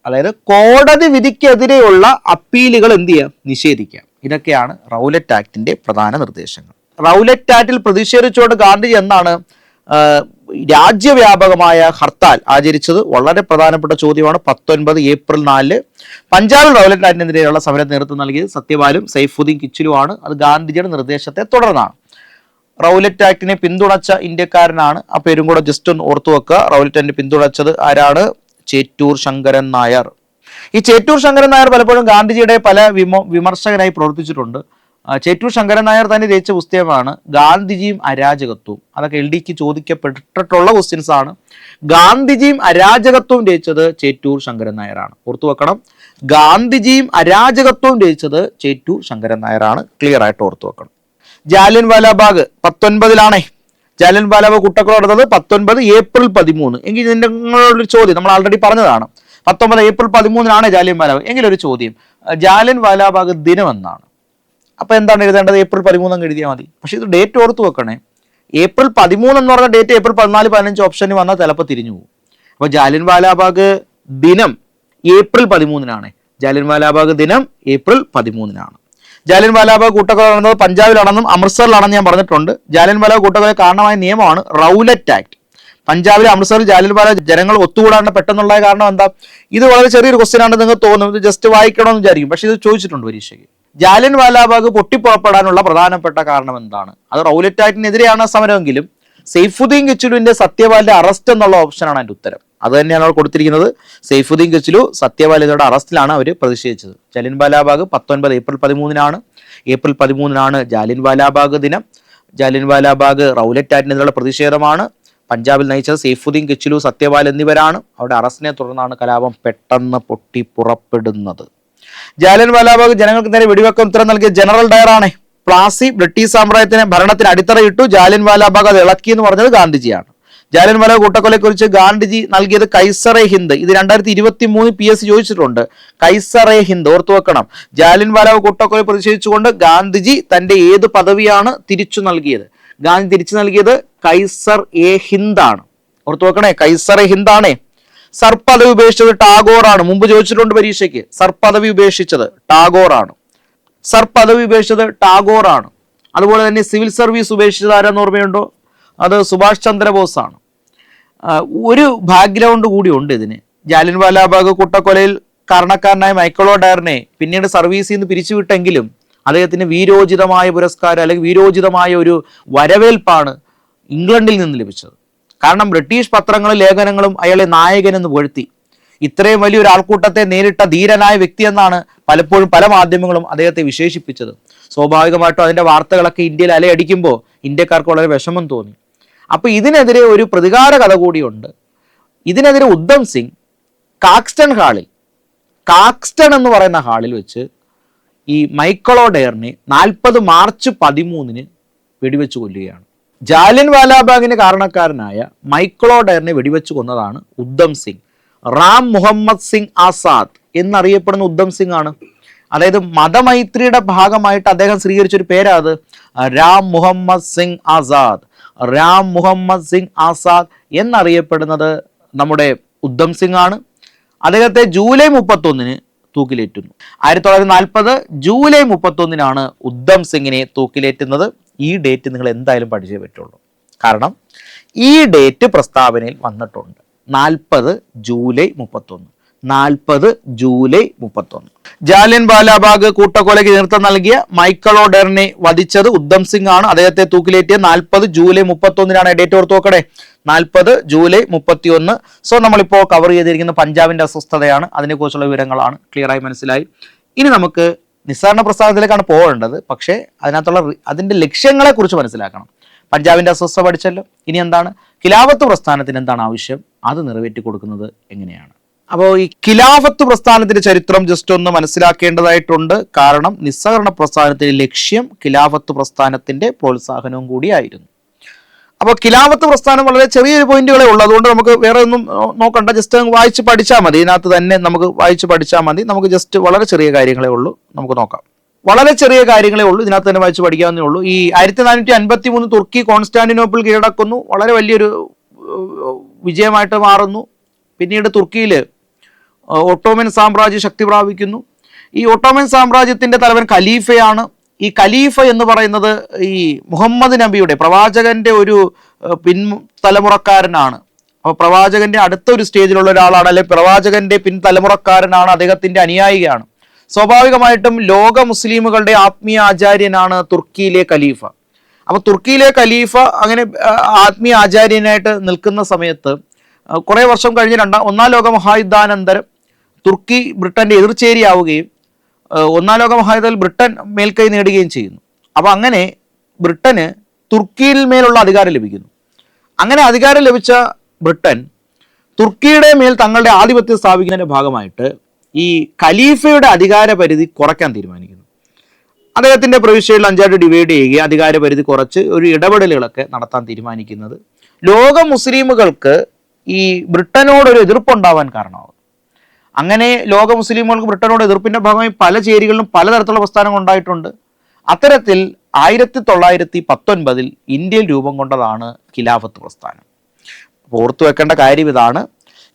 അതായത് കോടതി വിധിക്കെതിരെയുള്ള അപ്പീലുകൾ എന്ത് ചെയ്യാം? നിഷേധിക്കാം. ഇതൊക്കെയാണ് റൗലത്ത് ആക്ടിന്റെ പ്രധാന നിർദ്ദേശങ്ങൾ. റൗലത്ത് ആക്ടിൽ പ്രതിഷേധിച്ചുകൊണ്ട് ഗാന്ധിജി എന്നാണ് രാജ്യവ്യാപകമായ ഹർത്താൽ ആചരിച്ചത്? വളരെ പ്രധാനപ്പെട്ട ചോദ്യമാണ്. 19 ഏപ്രിൽ 4 പഞ്ചാബിൽ റൗലത്ത് ആക്ടിനെതിരെയുള്ള സമരത്തിന് നേതൃത്വം നൽകിയത് സത്യപാലും സൈഫുദ്ദീൻ കിച്ചിലുമാണ്. അത് ഗാന്ധിജിയുടെ നിർദ്ദേശത്തെ തുടർന്നാണ്. റൗലത്ത് ആക്ടിനെ പിന്തുണച്ച ഇന്ത്യക്കാരനാണ്. ആ പേരും കൂടെ ജസ്റ്റ് ഒന്ന് ഓർത്തു വെക്കുക. റൗലത്ത് ആക്ടിനെ പിന്തുണച്ചത് ആരാണ്? ചേറ്റൂർ ശങ്കരൻ നായർ. ഈ ചേറ്റൂർ ശങ്കരൻ നായർ പലപ്പോഴും ഗാന്ധിജിയുടെ പല വിമർശകനായി പ്രവർത്തിച്ചിട്ടുണ്ട്. ചേറ്റൂർ ശങ്കരൻ നായർ തന്നെ രചിച്ച പുസ്തകമാണ് ഗാന്ധിജിയും അരാജകത്വവും. അതൊക്കെ LDക്ക് ചോദിക്കപ്പെട്ടിട്ടുള്ള ക്വസ്റ്റ്യൻസ് ആണ്. ഗാന്ധിജിയും അരാജകത്വവും രചിച്ചത് ചേറ്റൂർ ശങ്കരൻ നായരാണ്. ഓർത്തു വെക്കണം, ഗാന്ധിജിയും അരാജകത്വവും രചിച്ചത് ചേറ്റൂർ ശങ്കരൻ നായരാണ്. ക്ലിയർ ആയിട്ട് ഓർത്തു വെക്കണം. ജാലിയൻ വാലാബാഗ് 19 ജാലിയൻ വാലാബാഗ് കൂട്ടക്കൊല നടന്നത് 19 ഏപ്രിൽ 13. എങ്കിൽ നിങ്ങളൊരു ചോദ്യം, നമ്മൾ ആൾറെഡി പറഞ്ഞതാണ്, 19 ഏപ്രിൽ 13 ജാലിയൻ വാലാബാഗ്. എങ്കിലൊരു ചോദ്യം, ജാലിയൻ വാലാബാഗ് ദിനം എന്നാണ്. അപ്പൊ എന്താണ് എഴുതേണ്ടത്? ഏപ്രിൽ 13 അങ്ങ് എഴുതിയാൽ മതി. പക്ഷെ ഇത് ഡേറ്റ് ഓർത്ത് വെക്കണേ. ഏപ്രിൽ 13 എന്ന് പറഞ്ഞ ഡേറ്റ് ഏപ്രിൽ 14, 15 ഓപ്ഷന് വന്നാൽ ചിലപ്പോൾ തിരിഞ്ഞു പോകും. അപ്പൊ ജാലിയൻ വാലാബാഗ് ദിനം ഏപ്രിൽ 13 ജാലിയൻ വാലാബാഗ് ദിനം ഏപ്രിൽ 13 ജാലിയൻ വാലാബാഗ് കൂട്ടക്കൊല നടന്നത് പഞ്ചാബിലാണെന്നും അമൃത്സറിലാണെന്ന് ഞാൻ പറഞ്ഞിട്ടുണ്ട്. ജാലിയൻ വാലാബാഗ് കൂട്ടക്കൊല കാരണമായ നിയമമാണ് റൗലത്ത് ആക്ട്. പഞ്ചാബിലെ അമൃത്സറിൽ ജാലിയൻ വാലാബാഗ് ജനങ്ങൾ ഒത്തുകൂടാണ്ട് പെട്ടെന്നുള്ള കാരണം എന്താ? ഇത് വളരെ ചെറിയൊരു ക്വസ്റ്റ്യൻ ആണെന്ന് നിങ്ങൾക്ക് തോന്നും, ഇത് ജസ്റ്റ് വായിക്കണമെന്ന് വിചാരിക്കും. പക്ഷെ ഇത് ചോദിച്ചിട്ടുണ്ട് പരീക്ഷയ്ക്ക്. ജാലിയൻ വാലാബാഗ് പൊട്ടിപ്പുറപ്പെടാനുള്ള പ്രധാനപ്പെട്ട കാരണം എന്താണ്? അത് റൗലത്ത് ആക്ടിനെതിരെയാണ് സമരമെങ്കിലും സൈഫുദ്ദീൻ കിച്ചിലുവിന്റെ സത്യപാലിന്റെ അറസ്റ്റ് എന്നുള്ള ഓപ്ഷനാണ് അതിന്റെ ഉത്തരം. അത് തന്നെയാണ് അവർ കൊടുത്തിരിക്കുന്നത്. സൈഫുദ്ദീൻ കിച്ചിലു സത്യപാലിന്റെ അറസ്റ്റിലാണ് അവർ പ്രതിഷേധിച്ചത്. ജാലിയൻ വാലാബാഗ് 19 ഏപ്രിൽ 13 ഏപ്രിൽ 13 ജാലിയൻ വാലാബാഗ് ദിനം. ജാലിയൻ വാലാബാഗ് റൗലത്ത് ആക്ടിനെതിരെയുള്ള പ്രതിഷേധമാണ്. പഞ്ചാബിൽ നയിച്ചത് സൈഫുദ്ദീൻ കിച്ചിലു, സത്യപാൽ എന്നിവരാണ്. അവരുടെ അറസ്റ്റിനെ തുടർന്നാണ് കലാപം പെട്ടെന്ന് പൊട്ടിപ്പുറപ്പെടുന്നത്. ജാലിയൻ വാലാബാഗ് ജനങ്ങൾക്ക് നേരെ വെടിവെക്കാൻ ഉത്തരം നൽകിയ ജനറൽ ഡയറാണ്. പ്ലാസി ബ്രിട്ടീഷ് സാമ്രാജ്യത്തിന് ഭരണത്തിന് അടിത്തറയിട്ടു, ജാലിയൻ വാലാബാഗ് അത് ഇളക്കി എന്ന് പറഞ്ഞത് ഗാന്ധിജിയാണ്. ജാലിയൻ വാലാബാഗ് കൂട്ടക്കൊലയെക്കുറിച്ച് ഗാന്ധിജി നൽകിയത് കൈസറെ ഹിന്ദ്. ഇത് 2023 PS ചോദിച്ചിട്ടുണ്ട്. കൈസറെ ഹിന്ദ് ഓർത്തു വെക്കണം. ജാലിയൻ വാലാബാഗ് കൂട്ടക്കൊല പ്രതിഷേധിച്ചുകൊണ്ട് ഗാന്ധിജി തന്റെ ഏത് പദവിയാണ് തിരിച്ചു നൽകിയത്? ഗാന്ധി തിരിച്ചു നൽകിയത് കൈസർ എ ഹിന്ദാണ്. ഓർത്തു വെക്കണേ, കൈസർ എ ഹിന്ദാണേ. സർ പദവി ഉപേക്ഷിച്ചത് ടാഗോറാണ്. മുമ്പ് ചോദിച്ചിട്ടുണ്ട് പരീക്ഷയ്ക്ക്. സർ പദവി ഉപേക്ഷിച്ചത് ടാഗോറാണ്. സർ പദവി ഉപേക്ഷിച്ചത് ടാഗോറാണ്. അതുപോലെ തന്നെ സിവിൽ സർവീസ് ഉപേക്ഷിച്ചത് ആരാന്ന് ഓർമ്മയുണ്ടോ? അത് സുഭാഷ് ചന്ദ്രബോസ് ആണ്. ഒരു ബാക്ക്ഗ്രൗണ്ട് കൂടി ഉണ്ട് ഇതിന്. ജാലിയൻ വാലാബാഗ് കൂട്ടക്കൊലയിൽ കാരണക്കാരനായ മൈക്കിളോ ഡയറിനെ പിന്നീട് സർവീസിൽ നിന്ന് പിരിച്ചുവിട്ടെങ്കിലും അദ്ദേഹത്തിന് വീരോചിതമായ പുരസ്കാരം അല്ലെങ്കിൽ വീരോചിതമായ ഒരു വരവേൽപ്പാണ് ഇംഗ്ലണ്ടിൽ നിന്ന് ലഭിച്ചത്. കാരണം ബ്രിട്ടീഷ് പത്രങ്ങളും ലേഖനങ്ങളും അയാളെ നായകനെന്ന് പുകഴ്ത്തി. ഇത്രയും വലിയൊരു ആൾക്കൂട്ടത്തെ നേരിട്ട ധീരനായ വ്യക്തി എന്നാണ് പലപ്പോഴും പല മാധ്യമങ്ങളും അദ്ദേഹത്തെ വിശേഷിപ്പിച്ചത്. സ്വാഭാവികമായിട്ടും അതിന്റെ വാർത്തകളൊക്കെ ഇന്ത്യയിൽ അലയടിക്കുമ്പോൾ ഇന്ത്യക്കാർക്ക് വളരെ വിഷമം തോന്നി. അപ്പൊ ഇതിനെതിരെ ഒരു പ്രതികാര കഥ കൂടിയുണ്ട്. ഇതിനെതിരെ ഉദ്ധം സിംഗ് കാക്സ്റ്റൺ എന്ന് പറയുന്ന ഹാളിൽ വെച്ച് ഈ മൈക്കിളോ ഡയറിനെ 40 മാർച്ച് 13 വെടിവെച്ച് കൊല്ലുകയാണ്. ജാലിയൻ വാലാബാഗിന് കാരണക്കാരനായ മൈക്കിളോ ഡയറിനെ വെടിവെച്ച് കൊന്നതാണ് ഉദ്ധം സിംഗ്. റാം മുഹമ്മദ് സിംഗ് ആസാദ് എന്നറിയപ്പെടുന്ന ഉദ്ധം സിംഗ് ആണ്. അതായത് മതമൈത്രിയുടെ ഭാഗമായിട്ട് അദ്ദേഹം സ്വീകരിച്ചൊരു പേരാത് രാം മുഹമ്മദ് സിംഗ് ആസാദ്. രാം മുഹമ്മദ് സിംഗ് ആസാദ് എന്നറിയപ്പെടുന്നത് നമ്മുടെ ഉദ്ധം സിംഗ് ആണ്. അദ്ദേഹത്തെ ജൂലൈ 31 തൂക്കിലേറ്റുന്നു. 1940 ജൂലൈ 31 ഉദ്ധം സിംഗിനെ തൂക്കിലേറ്റുന്നത്. ഈ ഡേറ്റ് നിങ്ങൾ എന്തായാലും പഠിച്ചേ പറ്റുള്ളൂ. കാരണം ഈ ഡേറ്റ് പ്രസ്താവനയിൽ വന്നിട്ടുണ്ട്. 40 ജൂലൈ 31. 40 ജൂലൈ 31. ജാലിയൻ വാലാബാഗ് കൂട്ടക്കൊലയ്ക്ക് നേതൃത്വം നൽകിയ മൈക്കൽ ഓഡറിനെ വധിച്ചത് ഉദ്ധം സിംഗ് ആണ്. അദ്ദേഹത്തെ തൂക്കിലേറ്റിയ 40 ജൂലൈ 31 ഡേറ്റ് ഓർത്ത് നോക്കണേ. 40 ജൂലൈ 31. സോ നമ്മളിപ്പോൾ കവർ ചെയ്തിരിക്കുന്ന പഞ്ചാബിന്റെ അസ്വസ്ഥതയാണ്, അതിനെക്കുറിച്ചുള്ള വിവരങ്ങളാണ്. ക്ലിയറായി മനസ്സിലായി. ഇനി നമുക്ക് നിസ്സഹകരണ പ്രസ്ഥാനത്തിലേക്കാണ് പോകേണ്ടത്. പക്ഷേ അതിന്റെ ലക്ഷ്യങ്ങളെ കുറിച്ച് മനസ്സിലാക്കണം. പഞ്ചാബിന്റെ അസ്വസ്ഥത പഠിച്ചല്ലോ. ഇനി എന്താണ് ഖിലാഫത്ത് പ്രസ്ഥാനത്തിന് എന്താണ് ആവശ്യം, അത് നിറവേറ്റി കൊടുക്കുന്നത് എങ്ങനെയാണ്? അപ്പോൾ ഈ ഖിലാഫത്ത് പ്രസ്ഥാനത്തിന്റെ ചരിത്രം ജസ്റ്റ് ഒന്ന് മനസ്സിലാക്കേണ്ടതായിട്ടുണ്ട്. കാരണം നിസ്സഹകരണ പ്രസ്ഥാനത്തിന്റെ ലക്ഷ്യം ഖിലാഫത്ത് പ്രസ്ഥാനത്തിന്റെ പ്രോത്സാഹനവും കൂടിയായിരുന്നു. അപ്പോൾ ഖിലാഫത്ത് പ്രസ്ഥാനം വളരെ ചെറിയൊരു പോയിന്റുകളേ ഉള്ളൂ. അതുകൊണ്ട് നമുക്ക് വേറെ ഒന്നും നോക്കണ്ട, ജസ്റ്റ് വായിച്ച് പഠിച്ചാൽ മതി. ഇതിനകത്ത് തന്നെ നമുക്ക് വായിച്ച് പഠിച്ചാൽ മതി. നമുക്ക് ജസ്റ്റ് വളരെ ചെറിയ കാര്യങ്ങളേ ഉള്ളൂ, നമുക്ക് നോക്കാം. വളരെ ചെറിയ കാര്യങ്ങളേ ഉള്ളൂ, ഇതിനകത്ത് തന്നെ വായിച്ച് പഠിക്കാവുന്നേ ഉള്ളൂ. ഈ 1453 തുർക്കി കോൺസ്റ്റാന്റിനോപ്പിൾ കീഴടക്കുന്നു, വളരെ വലിയൊരു വിജയമായിട്ട് മാറുന്നു. പിന്നീട് തുർക്കിയിൽ ഒട്ടോമൻ സാമ്രാജ്യം ശക്തി പ്രാപിക്കുന്നു. ഈ ഒട്ടോമൻ സാമ്രാജ്യത്തിന്റെ തലവൻ ഖലീഫയാണ്. ഈ ഖലീഫ എന്ന് പറയുന്നത് ഈ മുഹമ്മദ് നബിയുടെ പ്രവാചകന്റെ ഒരു പിൻതലമുറക്കാരനാണ്. അപ്പോൾ പ്രവാചകന്റെ അടുത്ത ഒരു സ്റ്റേജിലുള്ള ഒരാളാണ്, അല്ലെങ്കിൽ പ്രവാചകന്റെ പിൻതലമുറക്കാരനാണ്, അദ്ദേഹത്തിന്റെ അനുയായിയാണ്. സ്വാഭാവികമായിട്ടും ലോക മുസ്ലിമുകളുടെ ആത്മീയ ആചാര്യനാണ് തുർക്കിയിലെ ഖലീഫ. അപ്പൊ തുർക്കിയിലെ ഖലീഫ അങ്ങനെ ആത്മീയ ആചാര്യനായിട്ട് നിൽക്കുന്ന സമയത്ത് കുറെ വർഷം കഴിഞ്ഞ് ഒന്നാം ലോക മഹായുദ്ധാനന്തരം തുർക്കി ബ്രിട്ടന്റെ എതിർചേരിയാവുകയും ഒന്നാം ലോക മഹായുദ്ധത്തിൽ ബ്രിട്ടൻ മേൽക്കൈ നേടുകയും ചെയ്യുന്നു. അപ്പൊ അങ്ങനെ ബ്രിട്ടന് തുർക്കിയിൽ മേലുള്ള അധികാരം ലഭിക്കുന്നു. അങ്ങനെ അധികാരം ലഭിച്ച ബ്രിട്ടൻ തുർക്കിയുടെ മേൽ തങ്ങളുടെ ആധിപത്യം സ്ഥാപിക്കുന്നതിന്റെ ഭാഗമായിട്ട് ഈ ഖലീഫയുടെ അധികാര പരിധി കുറയ്ക്കാൻ തീരുമാനിക്കുന്നു. അദ്ദേഹത്തിന്റെ പ്രവിശ്യയിൽ 5 ഡിവൈഡ് ചെയ്യുകയും അധികാര പരിധി കുറച്ച് ഒരു ഇടപെടലുകളൊക്കെ നടത്താൻ തീരുമാനിക്കുന്നത് ലോക മുസ്ലിമുകൾക്ക് ഈ ബ്രിട്ടനോടൊരു എതിർപ്പുണ്ടാവാൻ കാരണമാകും. അങ്ങനെ ലോക മുസ്ലിമുകൾക്ക് ബ്രിട്ടനോട് എതിർപ്പിന്റെ ഭാഗമായി പല ചേരികളിലും പലതരത്തിലുള്ള പ്രസ്ഥാനങ്ങൾ ഉണ്ടായിട്ടുണ്ട്. അത്തരത്തിൽ 1919 ഇന്ത്യയിൽ രൂപം കൊണ്ടതാണ് ഖിലാഫത്ത് പ്രസ്ഥാനം. ഓർത്തു വെക്കേണ്ട കാര്യം ഇതാണ്,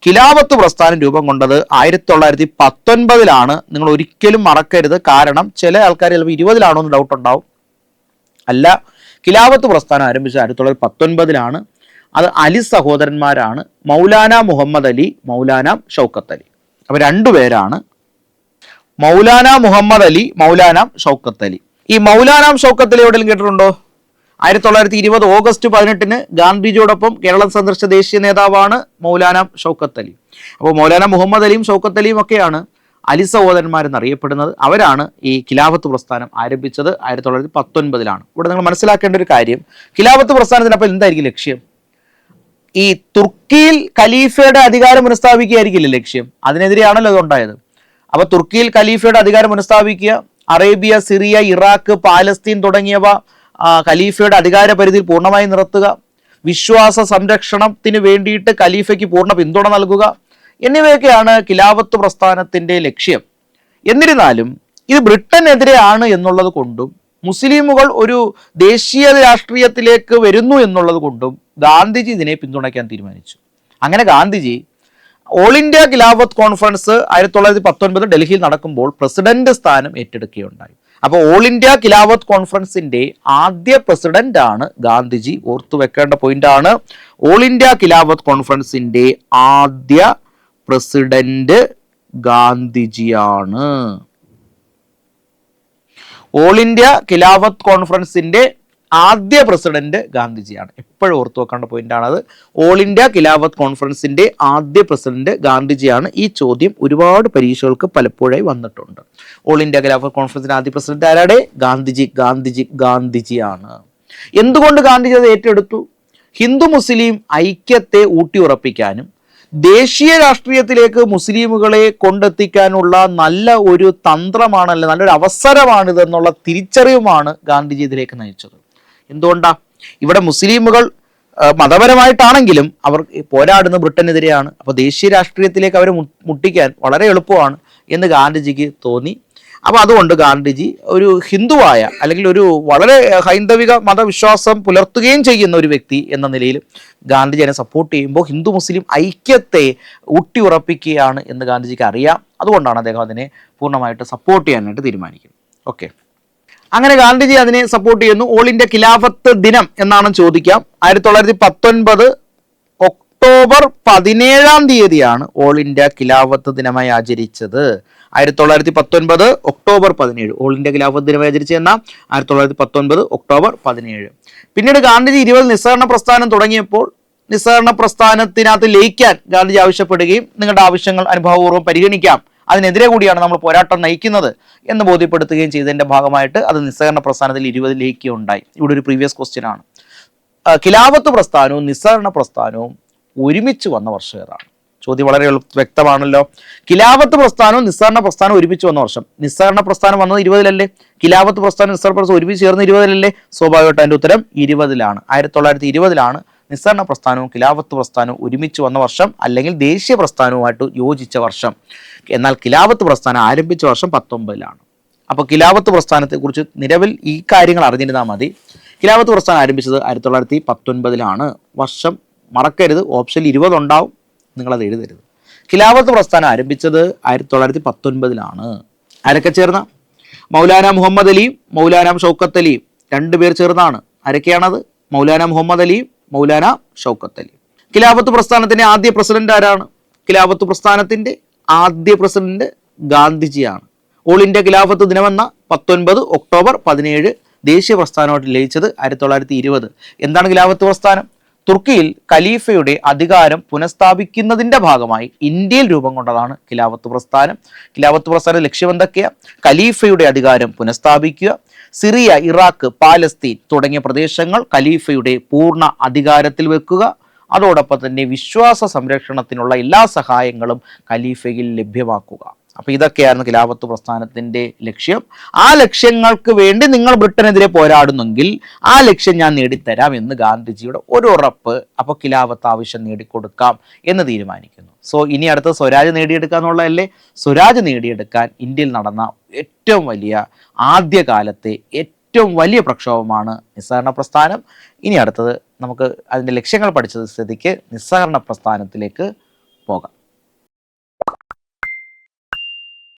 ഖിലാഫത്ത് പ്രസ്ഥാനം രൂപം കൊണ്ടത് 1919 നിങ്ങൾ ഒരിക്കലും മറക്കരുത്. കാരണം ചില ആൾക്കാർ ചിലപ്പോൾ 20 എന്ന് ഡൗട്ട് ഉണ്ടാവും. അല്ല, ഖിലാഫത്ത് പ്രസ്ഥാനം ആരംഭിച്ചത് 1919. അത് അലി സഹോദരന്മാരാണ്, മൗലാന മുഹമ്മദ് അലി, മൗലാന ഷൗക്കത്ത് അലി. അപ്പൊ രണ്ടുപേരാണ്, മൗലാന മുഹമ്മദ് അലി, മൗലാന ഷൗക്കത്ത് അലി. ഈ മൗലാന ഷൗക്കത്ത് അലി എവിടെയും കേട്ടിട്ടുണ്ടോ? 1920 ഓഗസ്റ്റ് 18 ഗാന്ധിജിയോടൊപ്പം കേരളം സന്ദർശിച്ച ദേശീയ നേതാവാണ് മൗലാന ഷൗക്കത്ത് അലി. അപ്പോൾ മൗലാന മുഹമ്മദ് അലിയും ഷൗക്കത്ത് അലിയും ഒക്കെയാണ് അലി സഹോദരന്മാരെന്നറിയപ്പെടുന്നത്. അവരാണ് ഈ ഖിലാഫത്ത് പ്രസ്ഥാനം ആരംഭിച്ചത് 1919. ഇവിടെ നിങ്ങൾ മനസ്സിലാക്കേണ്ട ഒരു കാര്യം, ഖിലാഫത്ത് പ്രസ്ഥാനത്തിന് അപ്പോൾ എന്തായിരിക്കും ലക്ഷ്യം? ഈ തുർക്കിയിൽ ഖലീഫയുടെ അധികാരം പുനഃസ്ഥാപിക്കുകയായിരിക്കില്ല ലക്ഷ്യം. അതിനെതിരെയാണല്ലോ അതുണ്ടായത്. അപ്പൊ തുർക്കിയിൽ ഖലീഫയുടെ അധികാരം പുനഃസ്ഥാപിക്കുക, അറേബ്യ, സിറിയ, ഇറാഖ്, പാലസ്തീൻ തുടങ്ങിയവ ഖലീഫയുടെ അധികാര പരിധിയിൽ പൂർണ്ണമായി നിർത്തുക, വിശ്വാസ സംരക്ഷണത്തിന് വേണ്ടിയിട്ട് ഖലീഫയ്ക്ക് പൂർണ്ണ പിന്തുണ നൽകുക എന്നിവയൊക്കെയാണ് ഖിലാഫത്ത് പ്രസ്ഥാനത്തിന്റെ ലക്ഷ്യം. എന്നിരുന്നാലും ഇത് ബ്രിട്ടനെതിരെയാണ് എന്നുള്ളത് കൊണ്ടും മുസ്ലിമുകൾ ഒരു ദേശീയ രാഷ്ട്രീയത്തിലേക്ക് വരുന്നു എന്നുള്ളത് കൊണ്ടും ഗാന്ധിജി ഇതിനെ പിന്തുണയ്ക്കാൻ തീരുമാനിച്ചു. അങ്ങനെ ഗാന്ധിജി ഓൾ ഇന്ത്യ ഖിലാഫത്ത് കോൺഫറൻസ് 1919 ഡൽഹിയിൽ നടക്കുമ്പോൾ പ്രസിഡന്റ് സ്ഥാനം ഏറ്റെടുക്കുകയുണ്ടായി. അപ്പോൾ ഓൾ ഇന്ത്യ ഖിലാഫത്ത് കോൺഫറൻസിന്റെ ആദ്യ പ്രസിഡന്റ് ആണ് ഗാന്ധിജി. ഓർത്തു വെക്കേണ്ട പോയിന്റ് ആണ്, ഓൾ ഇന്ത്യ ഖിലാഫത്ത് കോൺഫറൻസിന്റെ ആദ്യ പ്രസിഡന്റ് ഗാന്ധിജിയാണ്. ഓൾ ഇന്ത്യ ഖിലാഫത്ത് കോൺഫറൻസിന്റെ ആദ്യ പ്രസിഡന്റ് ഗാന്ധിജിയാണ്. എപ്പോഴും ഓർത്തു വെക്കേണ്ട പോയിന്റ് ആണത്. ഓൾ ഇന്ത്യ ഖിലാഫത്ത് കോൺഫറൻസിന്റെ ആദ്യ പ്രസിഡന്റ് ഗാന്ധിജിയാണ്. ഈ ചോദ്യം ഒരുപാട് പരീക്ഷകൾക്ക് പലപ്പോഴായി വന്നിട്ടുണ്ട്. ഓൾ ഇന്ത്യ ഖിലാഫത്ത് കോൺഫറൻസിന്റെ ആദ്യ പ്രസിഡന്റ് ആരാടെ? ഗാന്ധിജിയാണ്. എന്തുകൊണ്ട് ഗാന്ധിജി അത് ഏറ്റെടുത്തു? ഹിന്ദു മുസ്ലിം ഐക്യത്തെ ഊട്ടിയുറപ്പിക്കാനും ദേശീയ രാഷ്ട്രീയത്തിലേക്ക് മുസ്ലിമുകളെ കൊണ്ടെത്തിക്കാനുള്ള നല്ല ഒരു തന്ത്രമാണ്, നല്ലൊരു അവസരമാണിതെന്നുള്ള തിരിച്ചറിവുമാണ് ഗാന്ധിജി ഇതിലേക്ക് നയിച്ചത്. എന്തുകൊണ്ടാ? ഇവിടെ മുസ്ലിമുകൾ മതപരമായിട്ടാണെങ്കിലും അവർ പോരാടുന്ന ബ്രിട്ടനെതിരെയാണ്. അപ്പോൾ ദേശീയ രാഷ്ട്രീയത്തിലേക്ക് അവരെ മുട്ടിക്കാൻ വളരെ എളുപ്പമാണ് എന്ന് ഗാന്ധിജിക്ക് തോന്നി. അപ്പോൾ അതുകൊണ്ട് ഗാന്ധിജി ഒരു ഹിന്ദുവായ അല്ലെങ്കിൽ ഒരു വളരെ ഹൈന്ദവിക മതവിശ്വാസം പുലർത്തുകയും ചെയ്യുന്ന ഒരു വ്യക്തി എന്ന നിലയിൽ ഗാന്ധിജി അതിനെ സപ്പോർട്ട് ചെയ്യുമ്പോൾ ഹിന്ദു മുസ്ലിം ഐക്യത്തെ ഊട്ടിയുറപ്പിക്കുകയാണ് എന്ന് ഗാന്ധിജിക്ക് അറിയാം. അതുകൊണ്ടാണ് അദ്ദേഹം അതിനെ പൂർണ്ണമായിട്ട് സപ്പോർട്ട് ചെയ്യാനായിട്ട് തീരുമാനിക്കുന്നത്. ഓക്കെ, അങ്ങനെ ഗാന്ധിജി അതിനെ സപ്പോർട്ട് ചെയ്യുന്നു. ഓൾ ഇന്ത്യ ഖിലാഫത്ത് ദിനം എന്നാണ് ചോദിക്കാം. 1919 ഒക്ടോബർ 17 ഓൾ ഇന്ത്യ ഖിലാഫത്ത് ദിനമായി ആചരിച്ചത്. 1919 ഒക്ടോബർ 17 ഓൾ ഇന്ത്യ ഖിലാഫത്ത് ദിനമായി ആചരിച്ചതെന്ന 1919 ഒക്ടോബർ 17. പിന്നീട് ഗാന്ധിജി 20 നിസ്സഹകരണ പ്രസ്ഥാനം തുടങ്ങിയപ്പോൾ നിസ്സഹകരണ പ്രസ്ഥാനത്തിനകത്ത് ലയിക്കാൻ ഗാന്ധിജി ആവശ്യപ്പെടുകയും നിങ്ങളുടെ ആവശ്യങ്ങൾ അനുഭവപൂർവ്വം പരിഗണിക്കാം, അതിനെതിരെ കൂടിയാണ് നമ്മൾ പോരാട്ടം നയിക്കുന്നത് എന്ന് ബോധ്യപ്പെടുത്തുകയും ചെയ്തതിന്റെ ഭാഗമായിട്ട് അത് നിസ്സഹകരണ പ്രസ്ഥാനത്തിൽ 20 ലയിക്കുകയുണ്ടായി. ഇവിടെ ഒരു പ്രീവിയസ് ക്വസ്റ്റ്യൻ ആണ്. ഖിലാഫത്ത് പ്രസ്ഥാനവും നിസ്സഹകരണ പ്രസ്ഥാനവും ഒരുമിച്ച് വന്ന വർഷം ഏതാണ്? ചോദ്യം വളരെ വ്യക്തമാണല്ലോ. ഖിലാഫത്ത് പ്രസ്ഥാനവും നിസ്സഹകരണ പ്രസ്ഥാനവും ഒരുമിച്ച് വന്ന വർഷം. നിസ്സഹകരണ പ്രസ്ഥാനം വന്നത് 20-ലല്ലേ? ഖിലാഫത്ത് പ്രസ്ഥാനം നിസ്സഹകരണ പ്രസ്ഥാനം ഒരുമിച്ച് ചേർന്ന് 20-ലല്ലേ? സ്വാഭാവികമായിട്ട് അതിന്റെ ഉത്തരം 20-ലാണ്. 1920-ലാണ് നിസ്സഹകരണ പ്രസ്ഥാനവും ഖിലാഫത്ത് പ്രസ്ഥാനവും ഒരുമിച്ച് വന്ന വർഷം, അല്ലെങ്കിൽ ദേശീയ പ്രസ്ഥാനവുമായിട്ട് യോജിച്ച വർഷം. എന്നാൽ ഖിലാഫത്ത് പ്രസ്ഥാനം ആരംഭിച്ച വർഷം 19-ലാണ്. അപ്പോൾ ഖിലാഫത്ത് പ്രസ്ഥാനത്തെക്കുറിച്ച് നിലവിൽ ഈ കാര്യങ്ങൾ അറിഞ്ഞിരുന്നാൽ മതി. ഖിലാഫത്ത് പ്രസ്ഥാനം ആരംഭിച്ചത് 1919-ലാണ്. വർഷം മറക്കരുത്, ഓപ്ഷൻ 20 ഉണ്ടാവും, നിങ്ങളത് എഴുതരുത്. ഖിലാഫത്ത് പ്രസ്ഥാനം ആരംഭിച്ചത് 1919-ലാണ്. ആരൊക്കെ ചേർന്ന? മൗലാന മുഹമ്മദ് അലിയും മൗലാന ഷൗക്കത്ത് അലിയും, രണ്ടുപേർ ചേർന്നാണ്. ആരൊക്കെയാണത്? മൗലാന മുഹമ്മദ് അലിയും മൗലാന ഷൗക്കത്ത് അലിയും. ഖിലാഫത്ത് പ്രസ്ഥാനത്തിന്റെ ആദ്യ പ്രസിഡന്റ് ആരാണ്? ഖിലാഫത്ത് പ്രസ്ഥാനത്തിന്റെ ആദ്യ പ്രസിഡന്റ് ഗാന്ധിജിയാണ്. ഓൾ ഇന്ത്യ ഖിലാഫത്ത് ദിനമെന്ന 19 ഒക്ടോബർ 17 ദേശീയ പ്രസ്ഥാനമായിട്ട് ലയിച്ചത് 1920. എന്താണ് ഖിലാഫത്ത് പ്രസ്ഥാനം? തുർക്കിയിൽ ഖലീഫയുടെ അധികാരം പുനഃസ്ഥാപിക്കുന്നതിന്റെ ഭാഗമായി ഇന്ത്യയിൽ രൂപം കൊണ്ടതാണ് ഖിലാഫത്ത് പ്രസ്ഥാനം. ഖിലാഫത്ത് പ്രസ്ഥാനം ലക്ഷ്യം എന്തൊക്കെയാ? ഖലീഫയുടെ അധികാരം പുനഃസ്ഥാപിക്കുക, സിറിയ, ഇറാഖ്, പാലസ്തീൻ തുടങ്ങിയ പ്രദേശങ്ങൾ ഖലീഫയുടെ പൂർണ്ണ അധികാരത്തിൽ വെക്കുക, അതോടൊപ്പം തന്നെ വിശ്വാസ സംരക്ഷണത്തിനുള്ള എല്ലാ സഹായങ്ങളും ഖലീഫയിൽ ലഭ്യമാക്കുക. അപ്പൊ ഇതൊക്കെയായിരുന്നു ഖിലാഫത്ത് പ്രസ്ഥാനത്തിന്റെ ലക്ഷ്യം. ആ ലക്ഷ്യങ്ങൾക്ക് വേണ്ടി നിങ്ങൾ ബ്രിട്ടനെതിരെ പോരാടുന്നെങ്കിൽ ആ ലക്ഷ്യം ഞാൻ നേടിത്തരാം എന്ന് ഗാന്ധിജിയുടെ ഒരു ഉറപ്പ്. അപ്പൊ ഖിലാഫത്ത് ആവശ്യം നേടിക്കൊടുക്കാം എന്ന് തീരുമാനിക്കുന്നു. സോ ഇനി അടുത്ത സ്വരാജ് നേടിയെടുക്കുക എന്നുള്ളതല്ലേ? സ്വരാജ് നേടിയെടുക്കാൻ ഇന്ത്യയിൽ നടന്ന ഏറ്റവും വലിയ ആദ്യകാലത്തെ ഏറ്റവും വലിയ പ്രക്ഷോഭമാണ് നിസ്സഹകരണ പ്രസ്ഥാനം. ഇനി അടുത്തത് നമുക്ക് അതിൻ്റെ ലക്ഷ്യങ്ങൾ പഠിച്ചത് സ്ഥിതിക്ക് നിസ്സഹകരണ പ്രസ്ഥാനത്തിലേക്ക് പോകാം.